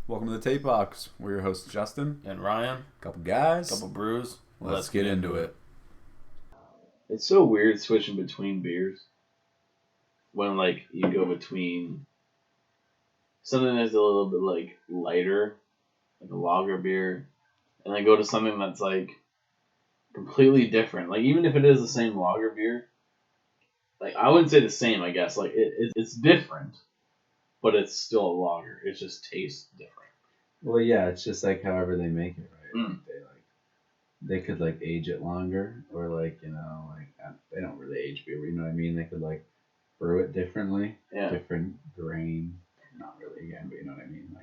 Welcome to the Tape Box. We're your hosts, Justin. And Ryan. Couple guys. Couple brews. Let's get into it. It's so weird switching between beers. When, like, you go between something that's a little bit, like, lighter, like a lager beer, and then go to something that's, like, completely different. Like, even if it is the same lager beer, like, I wouldn't say the same, I guess. Like, it's different, but it's still a lager. It just tastes different. Well, yeah, it's just like however they make it, right? Mm. They could like age it longer, or like they don't really age beer. You know what I mean? They could like brew it differently, Yeah. different grain. Not really again, but you know what I mean.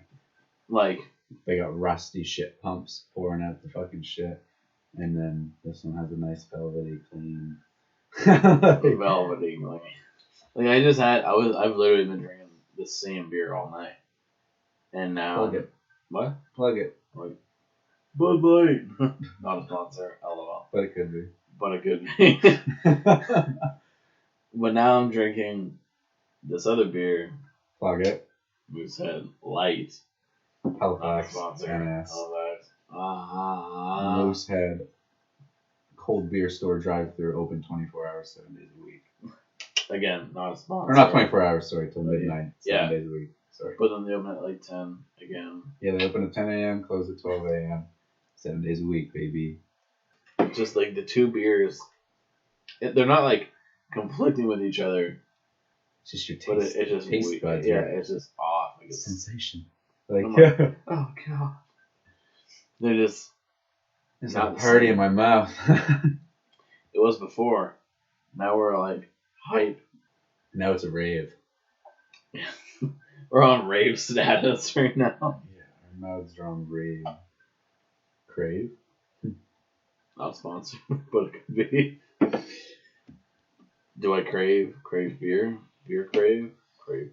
Like They got rusty shit pumps pouring out the fucking shit, and then this one has a nice velvety clean. velvety. Like I've literally been drinking the same beer all night, and now Plug it. What? Plug it. Like Bud Light. Not a sponsor, lol. But it could be. But it could be. But now I'm drinking this other beer, Plug it. Moosehead Light. Not a Halifax. sponsor. NS. Halifax. Moosehead. Cold beer store drive-through, open 24 hours, 7 days a week. Again, not a sponsor. Or not 24 hours, sorry, till midnight, Yeah. 7 days a week. Sorry. But then they open at like 10 again. Yeah, they open at 10 a.m., close at 12 a.m. 7 days a week, baby. Just like the two beers, they're not like conflicting with each other. It's just your But taste. it's just taste weird. buds. Yeah, right? it's just off. Like it's, Sensation. Like, oh god, they're just. there's not a the party same. in my mouth. It was before. Now we're like hype. Now it's a rave. We're on rave status right now. Yeah, our mouths are on rave. Crave? Not sponsored, but it could be. Do I crave beer? Beer crave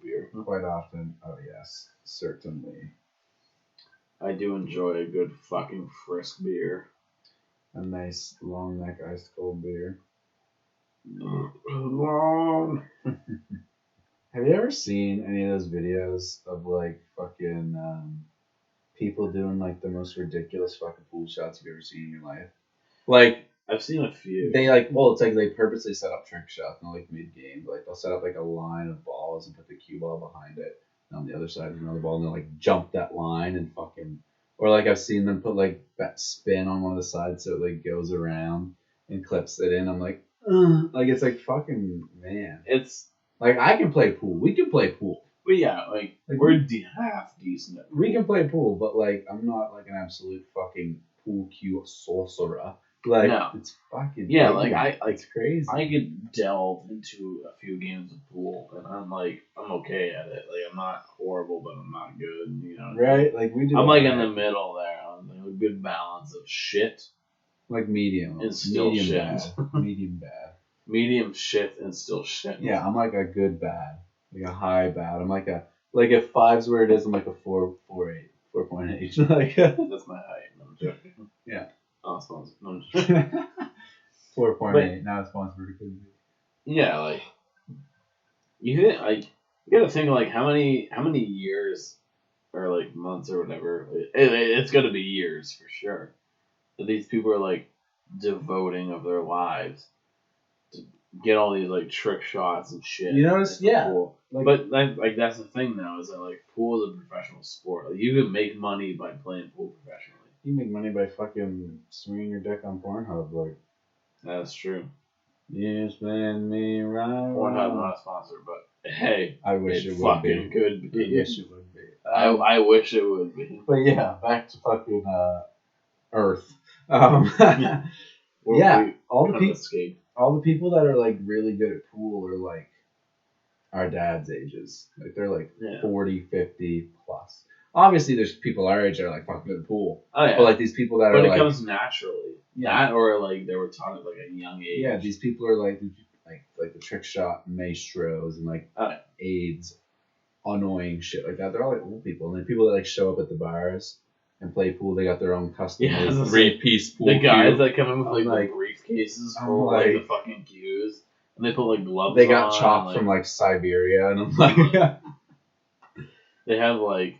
beer. Quite often. Oh, yes. Certainly. I do enjoy a good fucking Frisk beer. A nice long neck ice cold beer. Long. Have you ever seen any of those videos of like fucking people doing like the most ridiculous fucking pool shots you've ever seen in your life? Like I've seen a few. they like, well, it's like they purposely set up trick shots, not like mid game. Like they'll set up like a line of balls and put the cue ball behind it. And on the other side is another ball, and they'll like jump that line and fucking. Or like I've seen them put like that spin on one of the sides so it like goes around and clips it in. I'm like, ugh. Like it's like fucking man. It's Like I can play pool. We can play pool. well, yeah, like we're half decent. At We can play pool, but like I'm not like an absolute fucking pool cue sorcerer. Like No. it's fucking Yeah, crazy. like it's crazy. I could delve into a few games of pool, and I'm okay at it. Like I'm not horrible, but I'm not good. You know, Right? Like we do. I'm like in alright. the middle there. I'm like a good balance of shit, Like medium. It's still medium shit. bad. Medium bad. medium shit, and still shit. Yeah, I'm like a good bad. Like a high bad. I'm like a if 5's where it is, I'm like a 4.8. 4.8. Like That's my height. No, I'm joking. Yeah. Oh, sponsored. No, I'm just joking. 4.8. Now it's sponsored. Yeah, like you gotta think like how many years or like months or whatever. It's gonna be years for sure that these people are like devoting of their lives to get all these like trick shots and shit. You notice? in the Yeah. pool. Like- But like that's the thing now is that like pool is a professional sport. Like you can make money by playing pool professionally. You make money by fucking swinging your dick on Pornhub. Like, That's true. you spin me right. Pornhub not a sponsor, but hey, I wish it would fucking be. could I be. wish it would be. I wish it would be. But yeah, back to fucking Earth. Yeah. Yeah, We all the kinda people, escaped. all the people that are like really good at pool are like our dad's ages. Like they're like Yeah. 40, 50 plus. Obviously, there's people our age that are like fucking good at pool. Oh yeah. But like these people that but are it like, comes naturally. Yeah. That or like they were taught at like a young age. yeah, these people are like the trick shot maestros and like Oh, yeah. aides, annoying shit like that. They're all like old people, and then people that like show up at the bars and play pool. They got their own custom Yeah, that's 3-piece pool. The guys cue. that come in with I'm like like- briefcases I'm full of like the like- fucking cues, and they put like gloves. They got on, chopped like, from like Siberia, and I'm like, They have like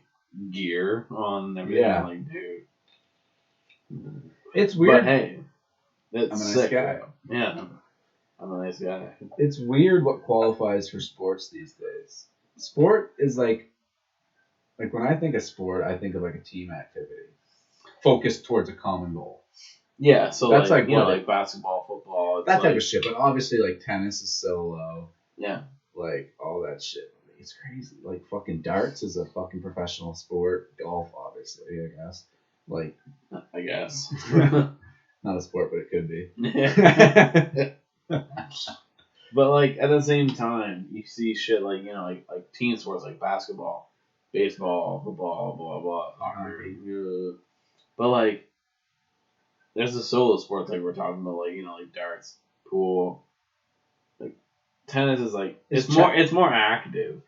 gear on and everything. Yeah. I'm like, dude. It's weird. But hey, that's I'm a nice sick. guy. Yeah, I'm a nice guy. It's weird what qualifies for sports these days. Sport is like when I think of sport, I think of like a team activity focused towards a common goal. Yeah, so That's like like you know, what like basketball, football, it's That type like, of shit. But obviously, like tennis is solo. yeah. Like all that shit. It's crazy. Like fucking darts is a fucking professional sport. Golf, obviously, I guess. Like, I guess. not a sport, but it could be. But like at the same time, you see shit like you know like team sports like basketball, baseball, football, blah blah, hockey. Yeah. But like, there's the solo sports like we're talking about, like you know like darts, pool, like tennis is like it's more active.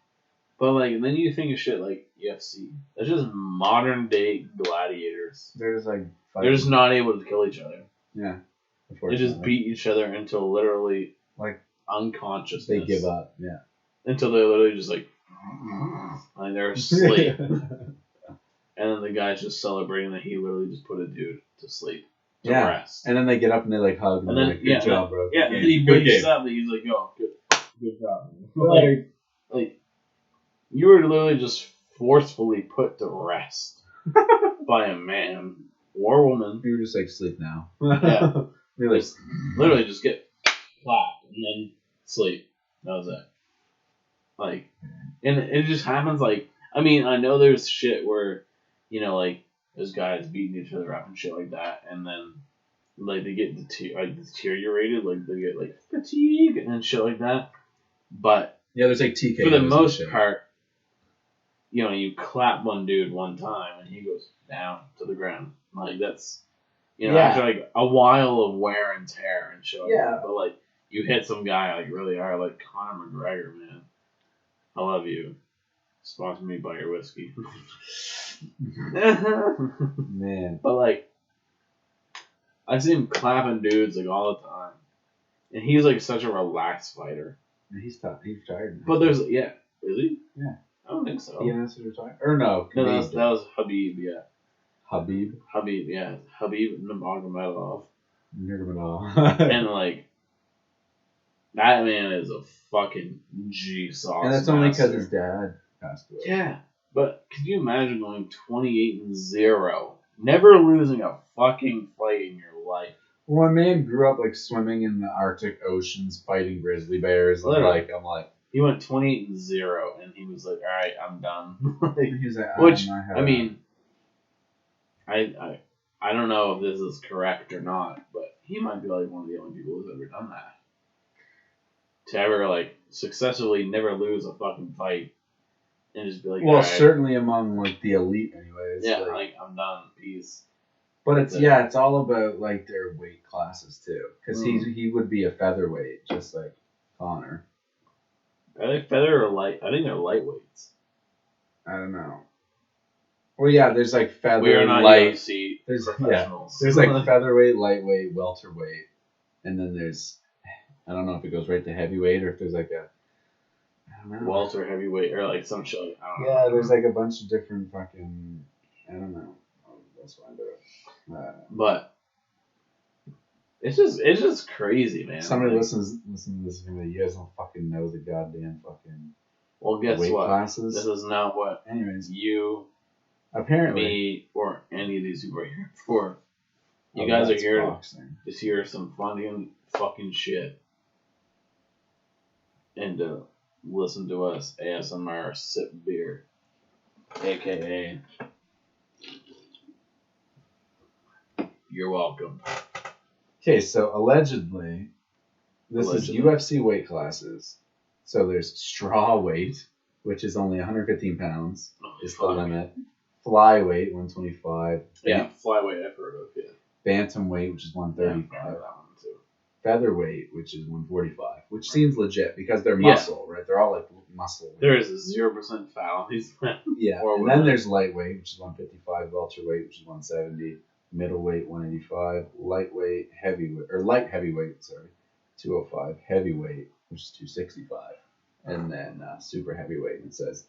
But like then you think of shit like UFC. That's just modern day gladiators. They're just like They're just not able to kill each other. Yeah. They just beat each other until literally like unconsciousness. they give up. Yeah. Until they're literally just like they're asleep. And then the guy's just celebrating that he literally just put a dude to sleep. To rest. And then they get up and they like hug and, And they're then like, good job, bro. Yeah, and then he wakes up and he's like, yo, good job. Like you were literally just forcefully put to rest by a man or woman. You were just like, sleep now. Yeah. Really? Literally just get clapped and then sleep. That was it. Like, and it just happens like, I mean, I know there's shit where, you know, like, there's guys beating each other up and shit like that, and then, like, they get deteriorated, like, they get, like, fatigue and shit like that. But, yeah, there's like TK. for the most part, you know, you clap one dude one time and he goes down to the ground. Like, that's, you know, after, like, a while of wear and tear and shit like that. But, like, you hit some guy, like, really hard, like Conor McGregor, man. I love you. Sponsor me by your whiskey. Man. But, like, I see him clapping dudes, like, all the time. And he's, like, such a relaxed fighter. He's tough. He's tired now. But there's, yeah. Is he? Yeah. I don't think so. Yeah, that's retired. Or no. No, that was Habib, yeah. Habib, yeah. Habib Nurmagomedov. Nurmagomedov. And, like, that man is a fucking G-sauce. And that's only because his dad passed away. Yeah. But could you imagine going 28-0, never losing a fucking fight in your life? Well, a man grew up like swimming in the Arctic oceans, fighting grizzly bears. I'm like, he went 28-0, and he was like, "All right, I'm done." He was like, which I mean, I don't know if this is correct or not, but he might be like one of the only people who's ever done that. To ever like successfully never lose a fucking fight. And just be like, well, right. certainly among like the elite, anyways. Yeah, like I'm done. Peace. But it's all about like their weight classes too, because he would be a featherweight, just like Conor. Are they feather or light? I think they're lightweights. I don't know. Well, yeah, there's like feather, we are not light. UFC there's professionals. There's like featherweight, lightweight, welterweight, and then there's I don't know if it goes right to heavyweight or if there's like a I don't know. Welter, heavyweight, or like some shit. I don't know. Yeah, there's like a bunch of different fucking I don't know. Let's find out. But it's just crazy, man. Somebody like, listens to this video. You guys don't fucking know the goddamn fucking well, guess weight what? classes. This is not what anyways you, apparently me, or any of these people are here for. You guys are here to hear some fucking shit and to listen to us ASMR sip beer, aka. You're welcome. Okay, so allegedly, this is UFC weight classes. So there's straw weight, which is only 115 pounds, is the limit. Flyweight, 125. Yeah, flyweight I've heard of, yeah. Bantamweight, which is 135. Yeah, I've heard that one too. Featherweight, which is 145, which seems legit because they're muscle, right? They're all like muscle. There is a 0% fat on these men. Yeah, and then there's lightweight, which is 155. Welterweight, which is 170. Middleweight 185, lightweight, heavyweight, or light heavyweight, 205, heavyweight, which is 265, and then super heavyweight, and it says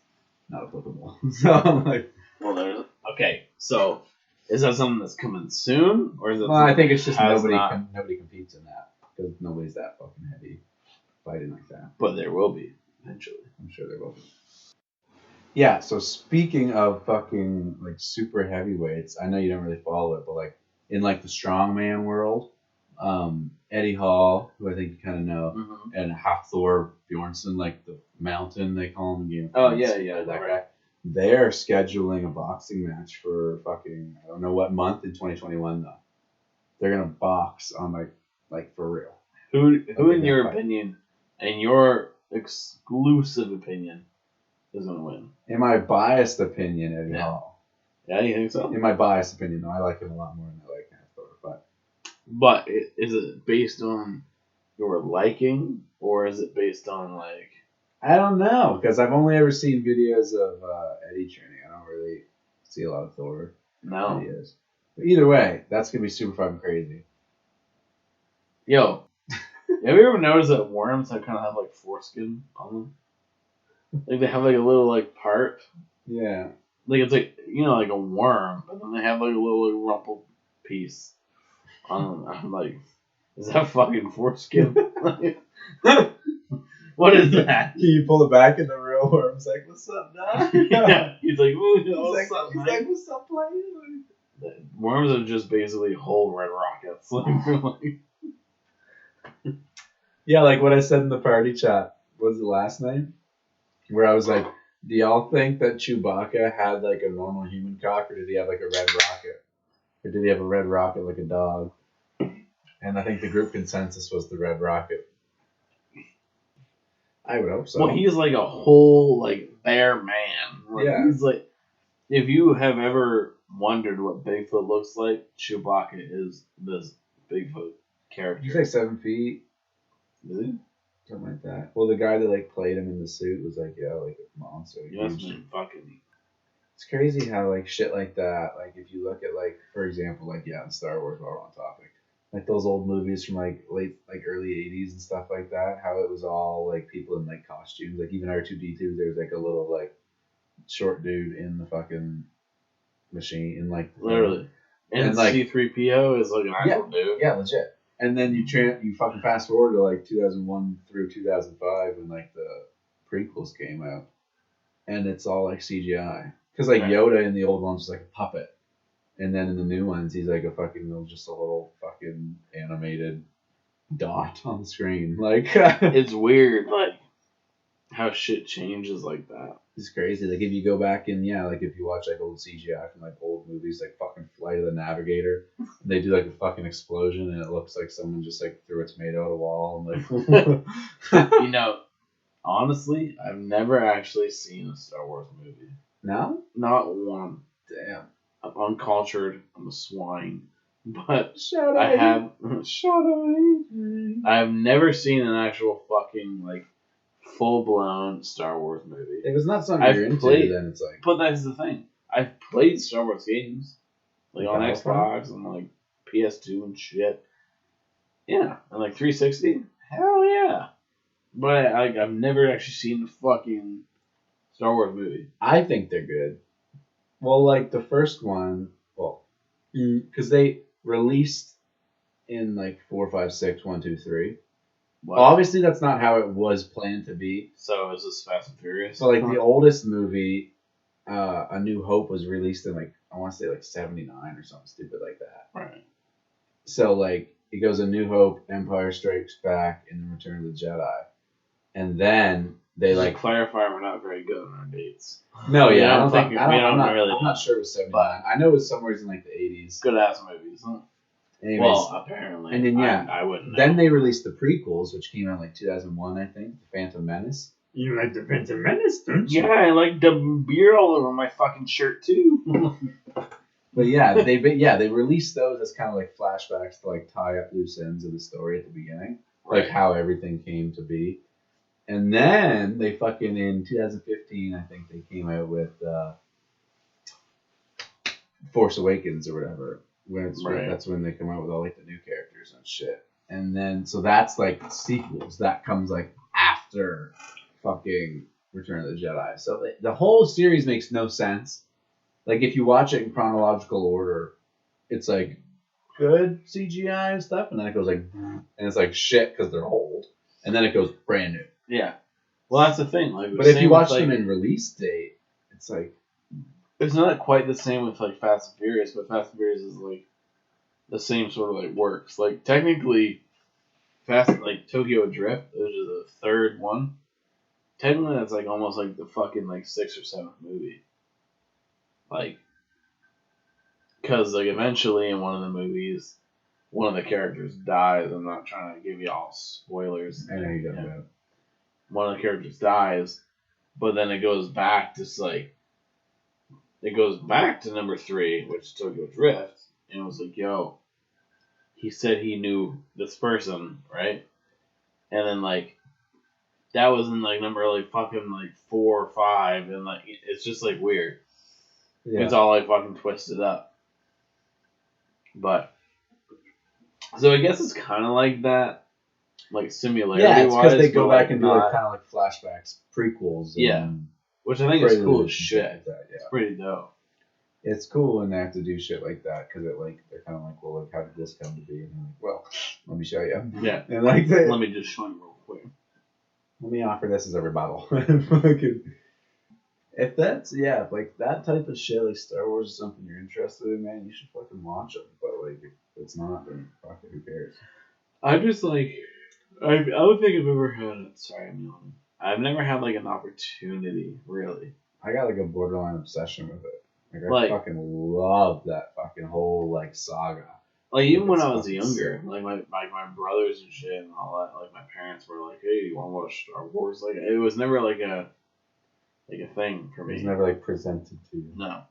not applicable. So I'm like, Well, there's okay. So, is that something that's coming soon, or is it? Well, I think it's just has nobody not- nobody competes in that because nobody's that fucking heavy fighting like that. But there will be eventually. I'm sure there will be. Yeah. So speaking of fucking like super heavyweights, I know you don't really follow it, but like in like the strongman world, Eddie Hall, who I think you kind of know, Mm-hmm. and Hafthor Bjornsson, like the mountain they call him. Game of Oh, Thrones, yeah, that right. guy. They're scheduling a boxing match for fucking I don't know what month in 2021 though. They're gonna box on like for real. Who Okay, in your fine. opinion, in your exclusive opinion, is gonna win? In my biased opinion, Eddie Yeah. Hall. Yeah, you think so? In my biased opinion, though, I like him a lot more than I like Hafthor. But is it based on your liking, or is it based on like? I don't know because I've only ever seen videos of Eddie training. I don't really see a lot of Thor No. videos. But either way, that's gonna be super fucking crazy. Yo, have you ever noticed that worms have kind of have like foreskin on them? Like they have like a little like part. Yeah. Like it's like like a worm, but then they have like a little like, rumpled piece on them. I'm like, is that fucking foreskin? What is that? Can you pull it back in the real worm's like, what's up, dog? Yeah, he's like, ooh, He's what's up, like, mate? what's up, player? Worms are just basically whole red rockets. Like, Yeah, like what I said in the party chat. What was it last night? Where I was like, do y'all think that Chewbacca had like a normal human cock, or did he have like a red rocket? Or did he have a red rocket like a dog? And I think the group consensus was the red rocket. I would hope so. well, he's like a whole like bear man. Like, Yeah. He's like, if you have ever wondered what Bigfoot looks like, Chewbacca is this Bigfoot character. He's like 7 feet, Is he? something like that. Well, the guy that like played him in the suit was like, yeah, like a monster. You must huge. have been fucking. It's crazy how like shit like that, like if you look at like, for example, like in Star Wars, while we're on topic, like those old movies from like early 80s and stuff like that, how it was all like people in like costumes, like even R2D2, there was like a little like short dude in the fucking machine in like the Literally. And And, like- C3PO is like an actual dude. yeah, legit. And then you fucking fast forward to like 2001 through 2005 when like the prequels came out, and it's all like CGI. Because like Right. Yoda in the old ones was like a puppet, and then in the new ones he's like a fucking just a little fucking animated dot on the screen. Like It's weird, like, how shit changes like that. it's crazy. Like if you go back and like if you watch like old CGI from like old movies like fucking Flight of the Navigator, they do like a fucking explosion and it looks like someone just like threw a tomato at a wall and like You know, honestly, I've never actually seen a Star Wars movie. no? Not one. Damn. I'm uncultured. I'm a swine. But Shut I have up. I have never seen an actual fucking like full blown Star Wars movie. If it's not something I've you're into, played- then it's like But that's the thing. I've played Star Wars games. Like on Battlefront? Xbox and like PS2 and shit. Yeah. And like 360? Hell yeah. But I've never actually seen the fucking Star Wars movie. I think they're good. Well, like the first one, because they released in like 4, 5, 6, 1, 2, 3. What? Obviously, that's not how it was planned to be. So is this Fast and Furious? So like the oldest movie, A New Hope, was released in like I want to say like 79 or something stupid like that. Right. So like it goes A New Hope, Empire Strikes Back, and then Return of the Jedi, and then they Just like to clarify, we're not very good on our dates. no, We yeah, I don't don't think fucking- I we don't, don't I'm not really I'm know. not sure it was 79. I know it was somewhere in like the 80s. Good ass movies, huh? Anyways, Well, apparently. and then, yeah, I wouldn't know. then they released the prequels, which came out in like 2001, I think, The Phantom Menace. You like the Phantom Menace, don't you? Yeah, I like the beer all over my fucking shirt too. But yeah, they released those as kind of like flashbacks to like tie up loose ends of the story at the beginning, like how everything came to be. And then they fucking in 2015, I think they came out with Force Awakens or whatever. Right. That's when they come out with all like the new characters and shit. And then so that's like sequels. That comes like after fucking Return of the Jedi. So the whole series makes no sense. like if you watch it in chronological order, it's like good CGI and stuff, and then it goes like, and it's like shit because they're old, and then it goes brand new. Yeah. Well, that's the thing. Like, But if same you watch with, them in release date, it's like it's not quite the same with like Fast and Furious, but Fast and Furious is like the same sort of like works. Like technically, like Tokyo Drift, which is the third one. Technically, that's like almost like the fucking like 6th or 7th movie. Like, because like eventually in one of the movies, one of the characters dies. I'm not trying to give you all spoilers. I know you got that. One of the characters dies, but then it goes back to like, it goes back to number 3, which is Tokyo Drift, and it was like, yo, he said he knew this person, right? And then like, that was in like number like fucking like 4 or 5, and like it's just like weird. Yeah. It's all like fucking twisted up. But so I guess it's kind of like that, like similarity. Yeah, it's because they go but, back and do like kind of like flashbacks, prequels. Yeah. Which I think is cool as preludes and shit. like that, yeah. It's pretty dope. It's cool when they have to do shit like that because it like they're kind of like, well, like how did this come to be? And they're like, well, let me show you. Yeah. And like they, Let me just show you real quick. let me offer this as a rebuttal. Fucking, if that's if like that type of shit, like Star Wars is something you're interested in, man, you should fucking watch them. But like if it's not, then fuck it, who cares? I just like I don't think I've ever had. Sorry, I'm yawning. I've never had like an opportunity really. I got like a borderline obsession with it. Like, I fucking love that fucking whole like saga. Like even when It's I was fucking younger, sick. like my brothers and shit and all that, like my parents were like, "Hey, you want to watch Star Wars?" Like it was never like a thing for It me. was never like presented to you. No,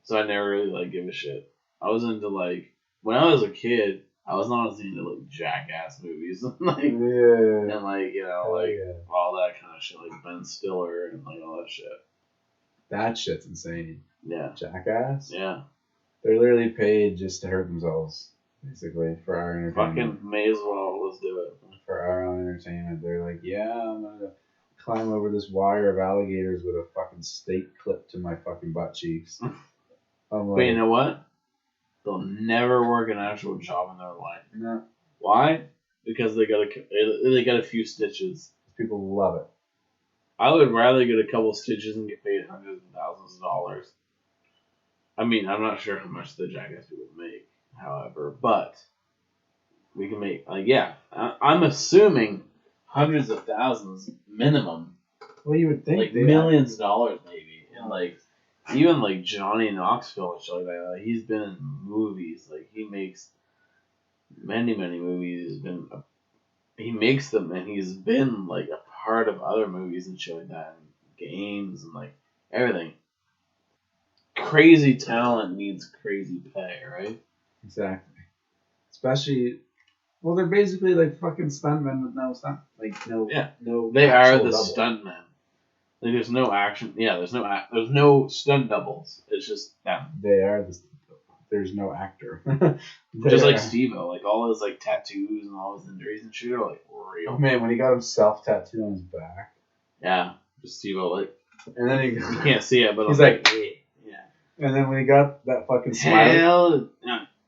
so I never really like give a shit. I was into like when I was a kid, I was honestly into like Jackass movies, like Yeah. and like you know Hell like yeah. all that kind of shit, like Ben Stiller and like all that shit. That shit's insane. Yeah, Jackass. yeah. They're literally paid just to hurt themselves, basically, for our entertainment. Fucking may as well. Let's do it. For our own entertainment. They're like, yeah, I'm gonna climb over this wire of alligators with a fucking stake clipped to my fucking butt cheeks. I'm like, But you know what? They'll never work an actual job in their life. no, Why? Because they got a few stitches. people love it. I would rather get a couple stitches and get paid hundreds of thousands of dollars. I mean, I'm not sure how much the Jackass people make, however, but we can make I'm assuming hundreds of thousands minimum, Well, you would think like they millions of dollars maybe, and like even like Johnny Knoxville and shit like that. Like, he's been in movies. Like he makes many movies. He makes them, and he's been like a part of other movies and shit like that, and games and like everything. Crazy talent needs crazy pay, right? Exactly. Especially, well, they're basically like fucking stuntmen with no stunt, no. They are actual the double. stuntmen. Like there's no action. Yeah, there's no stunt doubles. It's just them. They are the. There's no actor. Just like Steve-O, like all his like tattoos and all his injuries and shit are like real. Oh man, when he got himself tattooed on his back, Yeah, just Steve-O, like and then you can't see it, but he's I'm like, yeah. and then when he got that fucking smiley, Hell,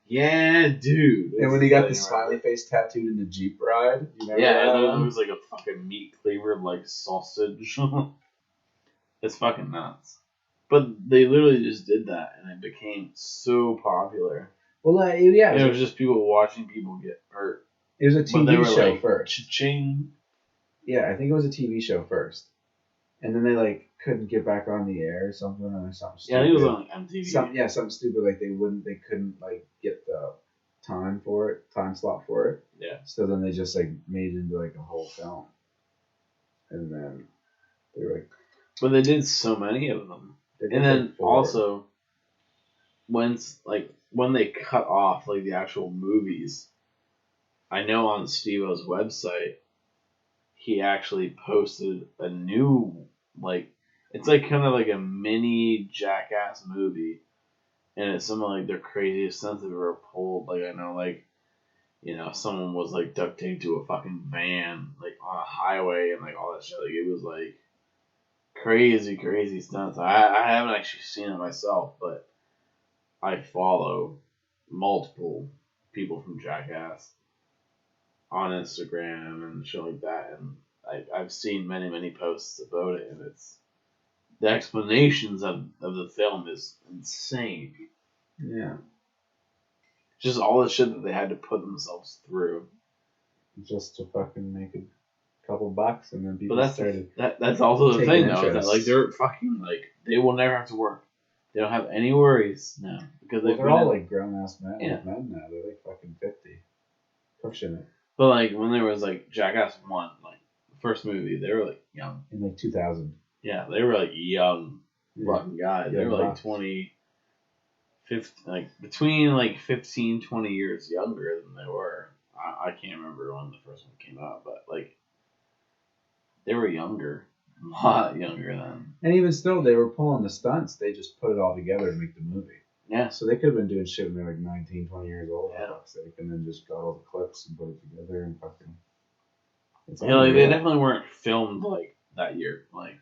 yeah, dude. and when he got the It's smiley face tattooed in the Jeep ride, you remember yeah, that and it one? was like a fucking meat flavored like sausage. It's fucking nuts. But they literally just did that, and it became so popular. Well, yeah, It was just people watching people get hurt. it was a But they TV were show like, first. Cha-ching. Yeah, I think it was a TV show first, and then they like couldn't get back on the air or something or something. Yeah, I Stupid. think it was on like MTV. Something stupid like they couldn't like get the time slot for it. Yeah. So then they just like made it into like a whole film, and then they were like, But they did so many of them. they did, And then like, 4. also, when they cut off like the actual movies, I know on Steve-O's website, he actually posted a new it's like kind of like a mini Jackass movie, and it's some of like their craziest stunts they've ever pulled. Like I know someone was like duct taped to a fucking van like on a highway and like all that shit. Like it was like crazy stunts. I haven't actually seen it myself, but I follow multiple people from Jackass on Instagram and shit like that, and I've seen many posts about it, and it's the explanations of the film is insane. Yeah. Just all the shit that they had to put themselves through. Just to fucking make a couple bucks, and then people But started. that's also the taking thing, though, is that interest. like they're fucking like they will never have to work. They don't have any worries now because Well, they've they're been all in- like grown ass men. Yeah. Like men now. They're like fucking 50, pushing it. But like when there was like Jackass 1, like the first movie, they were like young. In like 2000. Yeah, they were like young fucking guys. They Yeah, were like bucks. 20, 15, like between like 15, 20 years younger than they were. I can't remember when the first one came out, but like they were younger, a lot younger than. And even still, they were pulling the stunts. They just put it all together to make the movie. Yeah, So they could have been doing shit when they were like 19, 20 years old, Yeah. for fuck's sake, and then just got all the clips and put it together and fucking. It's yeah, like they unreal. definitely weren't filmed like that year. Like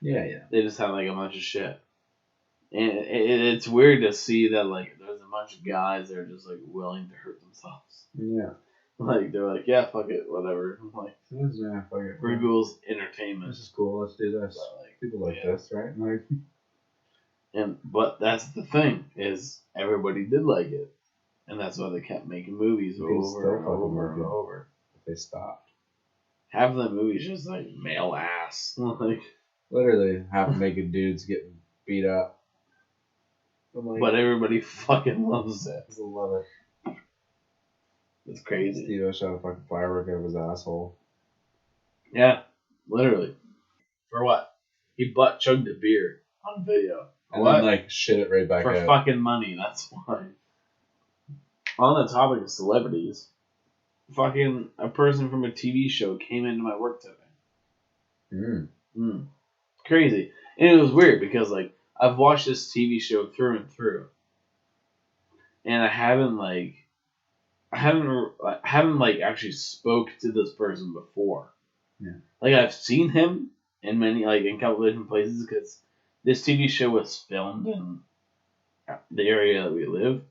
Yeah. they just had like a bunch of shit, and it's weird to see that like there's a bunch of guys that are just like willing to hurt themselves. Yeah. Like they're like, yeah, fuck it, whatever. Like Yeah, fuck it. Google's entertainment. This is cool. Let's do this. But, like, People like yeah. this, right? Like, But that's the thing is everybody did like it, and that's why they kept making movies People over still and fucking over like and it. over. they stopped. Half of the movies just like male ass, like. Literally, half naked dudes getting beat up. I'm like, But everybody fucking loves it. people love it. It's crazy. Steve-O shot a fucking firework out of his asshole. Yeah, literally. For what? He butt chugged a beer on video. For And what? then, like, shit it right back For out. fucking money, that's why. On the topic of celebrities, fucking a person from a TV show came into my work today. Crazy. And it was weird because, like, I've watched this TV show through and through. And I haven't actually spoke to this person before. Yeah. Like, I've seen him in many, like, in a couple of different places because this TV show was filmed in the area that we live.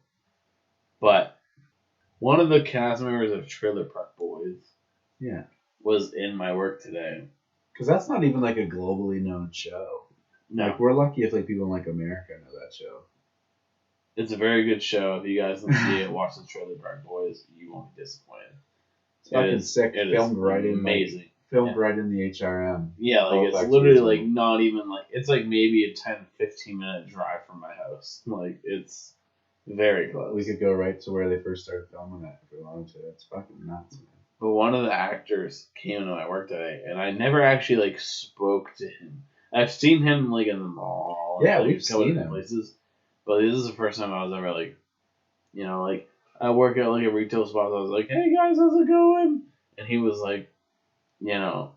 But one of the cast members of Trailer Park Boys Yeah. was in my work today. Because that's not even, like, a globally known show. No, Like, we're lucky if, like, people in, like, America know that show. it's a very good show. If you guys don't see it, watch the Trailer Park Boys. You won't be disappointed. It's fucking is- sick. It Filmed is right in, amazing. like, filmed Yeah. right in the HRM. Yeah, like it's Halifax, literally New like Zealand. not even like it's like maybe a 10-15 minute drive from my house. Like it's very close. We could go right to where they first started filming it if we wanted to. It's fucking nuts, man. But one of the actors came into my work today, and I never actually like spoke to him. I've seen him like in the mall. and, Yeah, like, we've a couple seen different him. places. But this is the first time I was ever like, you know, like I work at like a retail spot. So I was like, "Hey guys, how's it going?" And he was like, you know,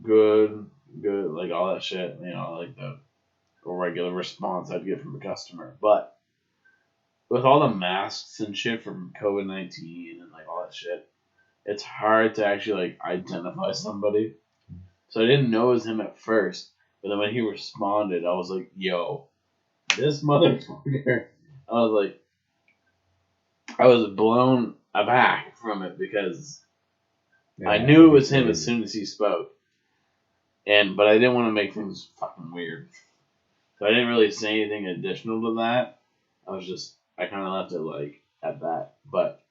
good, like all that shit. You know, like the regular response I'd get from a customer. But with all the masks and shit from COVID-19 and like all that shit, it's hard to actually like identify somebody. So I didn't know it was him at first, but then when he responded, I was like, "Yo, this motherfucker!" I was blown aback from it because I Yeah, knew it was it's him crazy. as soon as he spoke, but I didn't want to make things fucking weird, so I didn't really say anything additional to that. I kind of left it like at that, but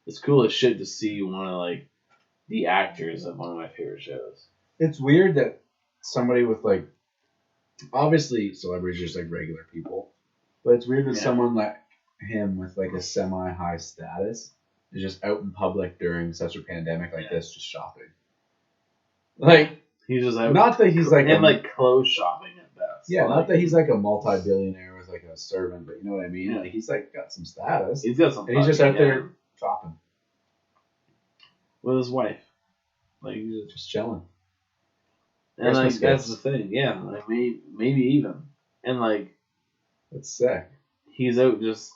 it's cool as shit to see one of like the actors of one of my favorite shows. It's weird that somebody with like, obviously celebrities are just like regular people, but it's weird that Yeah. someone like him with like a semi-high status is just out in public during such a pandemic like this, just shopping. Like, He's just like not that he's like and a, like clothes shopping at best. yeah, Like, not that he's like a multi-billionaire with like a servant, but you know what I mean. Yeah. Like he's like got some status, he's got some. and he's just fucking, out there shopping, with his wife. Like he's just, just chilling. and like Christmas that's the gifts. thing. Yeah, like maybe even and like That's sick. he's out just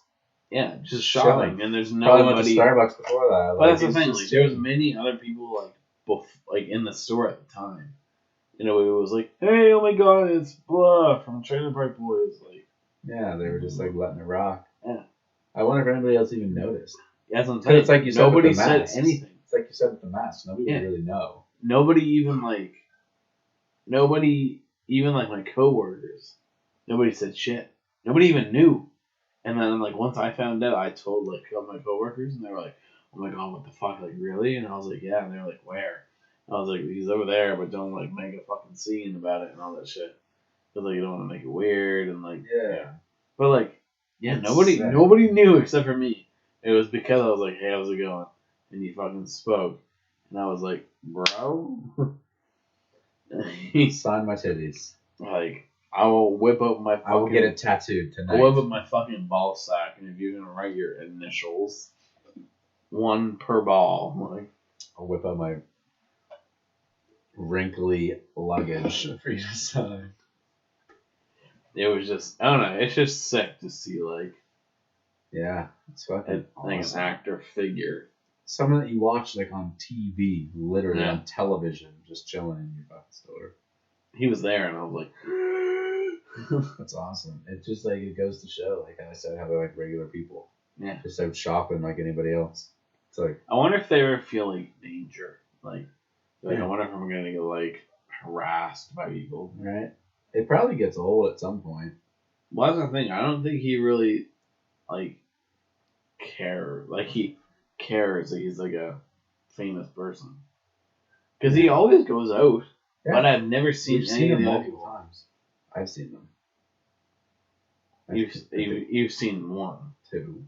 shopping, Chilling. and there's Probably went to nobody. Starbucks before that. But that's the he's thing. just Like there was chilling. many other people like in the store at the time. You know, it was like, hey, oh my god, it's blah from Trailer Park Boys. Like, Yeah, they were just like letting it rock. yeah, wonder if anybody else even noticed. That's what I'm Because saying. it's like you said Nobody with the said masks. anything. It's like you said with the mask. Nobody would really know. Nobody even like my coworkers. Nobody said shit. Nobody even knew. And then like once I found out, I told like all my coworkers, and they were like, "Oh my god, what the fuck? Like really?" And I was like, "Yeah." And they were like, "Where?" And I was like, "He's over there, but don't like make a fucking scene about it and all that shit." Because like you don't want to make it weird and like But like That's nobody sick. knew except for me. It was because I was like, "Hey, how's it going?" And he fucking spoke, and I was like, "Bro." He's Sign my titties. like, I will whip up my fucking, I will get it tattooed tonight. I'll whip up my fucking ball sack, and if you're gonna write your initials, one per ball, like, I'll whip out my wrinkly luggage for you to sign. it was just, I don't know, it's just sick to see like Yeah, it's fucking an awesome. actor figure. Someone that you watch like on TV, literally Yeah. on television, just chilling in your fucking store. He was there, and I was like, That's awesome. It just like it goes to show, like I said, how they're like regular people. yeah. Just out shopping like anybody else. It's like I wonder if they ever feel like danger, like Yeah. I wonder if I'm gonna get like harassed by people. right. It probably gets old at some point. Well, that's the thing. I don't think he really like cares. Like he cares that he's like a famous person, because he always goes out. Yeah. But I've never seen We've any seen of them the multiple people. times. I've seen them. You've seen one, two.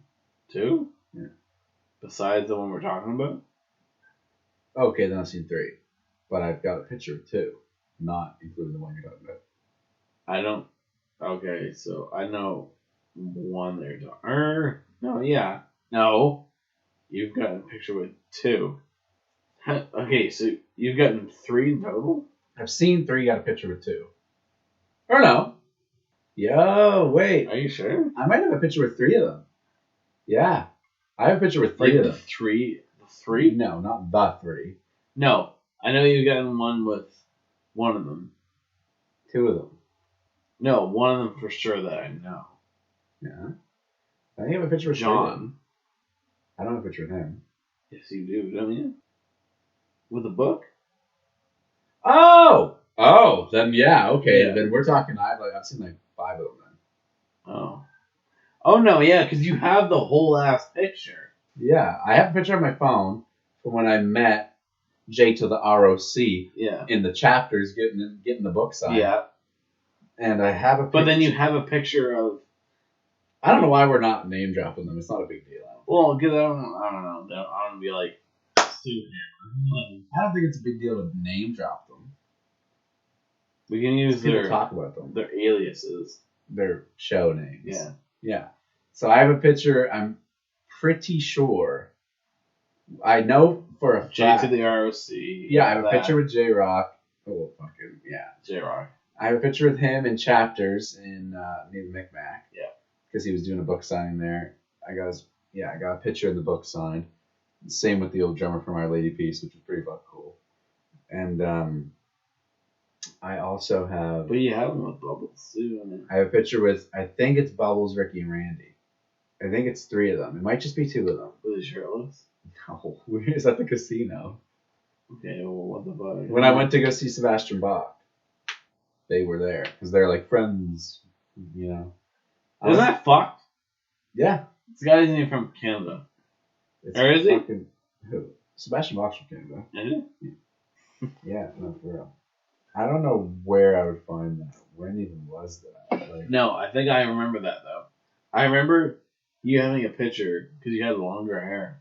Yeah. besides the one we're talking about. Okay, then I've seen 3, but I've got a picture of 2, not including the one you're talking about. I don't. Okay, so I know one they're talking. No, yeah, no. You've got a picture with 2. Okay, so you've gotten 3 total. I've seen 3, got a picture with 2. Or no. Yo, wait. Are you sure? I might have a picture with 3 of them. Yeah. I have a picture with 3 Like of the them. 3, the 3. No, not the 3. No, I know you've gotten one with one of them. 2 of them. No, one of them for sure that I know. Yeah. I think I have a picture with 3 of them. John. I don't have a picture with him. Yes, you do, don't you? With a book? Oh! Oh, then yeah, okay. Yeah. Then we're talking, I've seen like 5 of them then. Oh. Oh, no, yeah, because you have the whole ass picture. Yeah, I have a picture on my phone from when I met Jay to the ROC Yeah. in the chapters getting the book signed. Yeah. And I have a picture. But then you have a picture of. I don't know why we're not name dropping them. It's not a big deal. Well, because I don't know. I don't want to be like. I don't think it's a big deal to name drop them. We can use People talk about them. their aliases. Their show names. Yeah. Yeah. So I have a picture. I'm pretty sure. I know for a J fact. to the ROC. Yeah, I have a picture with J Rock. Oh, fucking yeah. J Rock. I have a picture with him in chapters in near the Micmac. Yeah. Because he was doing a book signing there. I got a picture of the book signed. Same with the old drummer from Our Lady Peace, which is pretty fucking cool. And I also have. But you have them with Bubbles too. I mean. I have a picture with, I think it's Bubbles, Ricky, and Randy. I think it's 3 of them. It might just be 2 of them. With his shirtless. No, where's at the casino? Okay, well, what the fuck? When I went to go see Sebastian Bach, they were there because they're like friends, you know. Isn't that fucked? Yeah. This guy isn't even from Canada. It's Or is he? fucking, who? Sebastian Bach's from Canada. Is it? Yeah, no, for real. I don't know where I would find that. When even was that? Like, No, I think I remember that though. I remember you having a picture because you had longer hair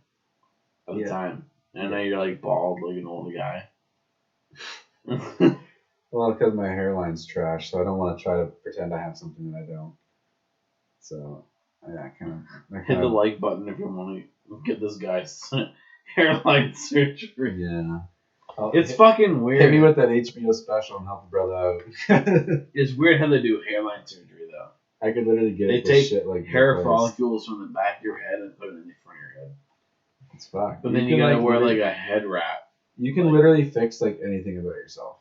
at the time, and now you're like bald like an old guy. well, because my hairline's trash, so I don't want to try to pretend I have something that I don't. So, yeah, Hit the like button if you want to get this guy's hairline surgery. Yeah. It's fucking weird. Hit me with that HBO special and help a brother out. It's weird how they do hairline surgery though. I could literally get They it with take shit like hair that. follicles from the back of your head and put it in the front of your head. It's fucked. But then you can, gotta like, wear literally- like a head wrap. You can literally fix like anything about yourself.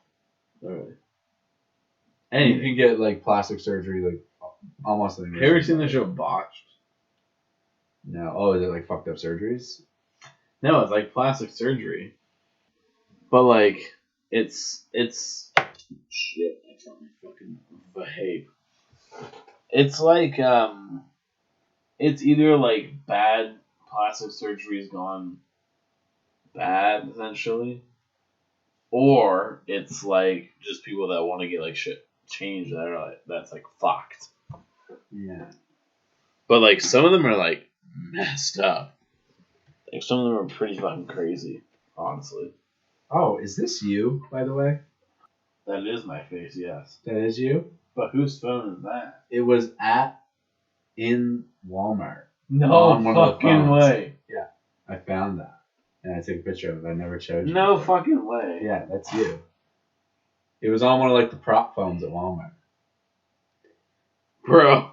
Literally. You Anything. can get like plastic surgery, like almost anything. Have you ever seen the show Botched? No. Oh, is it like fucked up surgeries? No, it's like plastic surgery. But like, it's shit. I found my fucking vape. It's like it's either like bad plastic surgery's gone bad essentially, or it's like just people that want to get like shit changed that are like that's like fucked. Yeah. But like some of them are like messed up. Like some of them are pretty fucking crazy, honestly. Oh, is this you, by the way? That is my face, yes. That is you? But whose phone is that? It was in Walmart. No On one of the fucking phones. way. Yeah. I found that. And I took a picture of it. I never showed you. No fucking way. Yeah, that's you. It was on one of like the prop phones at Walmart. Bro.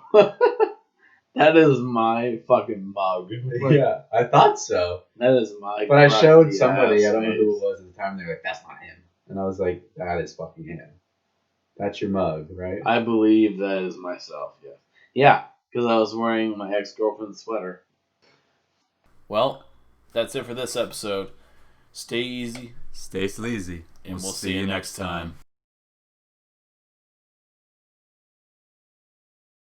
That is my fucking mug. Yeah, I thought so. That is my But I showed crusty somebody, ass I don't know face. who it was at the time, they're like, that's not him. And I was like, that is fucking him. That's your mug, right? I believe that is myself, yes. Yeah, because I was wearing my ex-girlfriend's sweater. Well, that's it for this episode. Stay easy, Stay sleazy. and we'll see you next time.